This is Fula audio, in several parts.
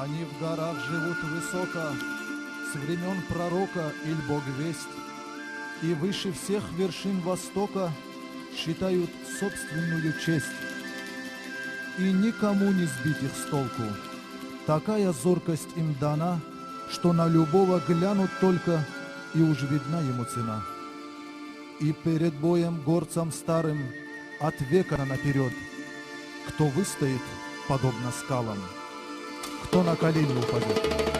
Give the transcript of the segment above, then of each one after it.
Они в горах живут высоко, с времен пророка иль Бог весть, и выше всех вершин Востока считают собственную честь. И никому не сбить их с толку. Такая зоркость им дана, что на любого глянут только, и уж видна ему цена. И перед боем горцам старым от века наперед, кто выстоит, подобно скалам, кто на колени упадет.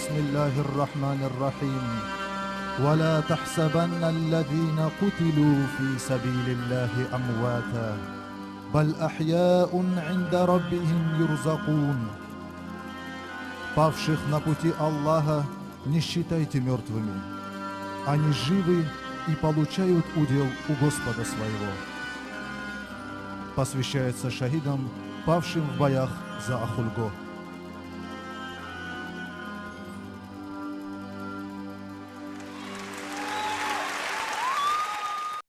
بسم الله الرحمن الرحيم ولا تحسبن الذين قتلوا في سبيل الله أمواتا بل أحياء عند ربهم يرزقون. Павших на пути Аллаха не считайте мертвыми. Они живы и получают удел у Господа своего. Посвящается шахидам, павшим в боях за Ахульго.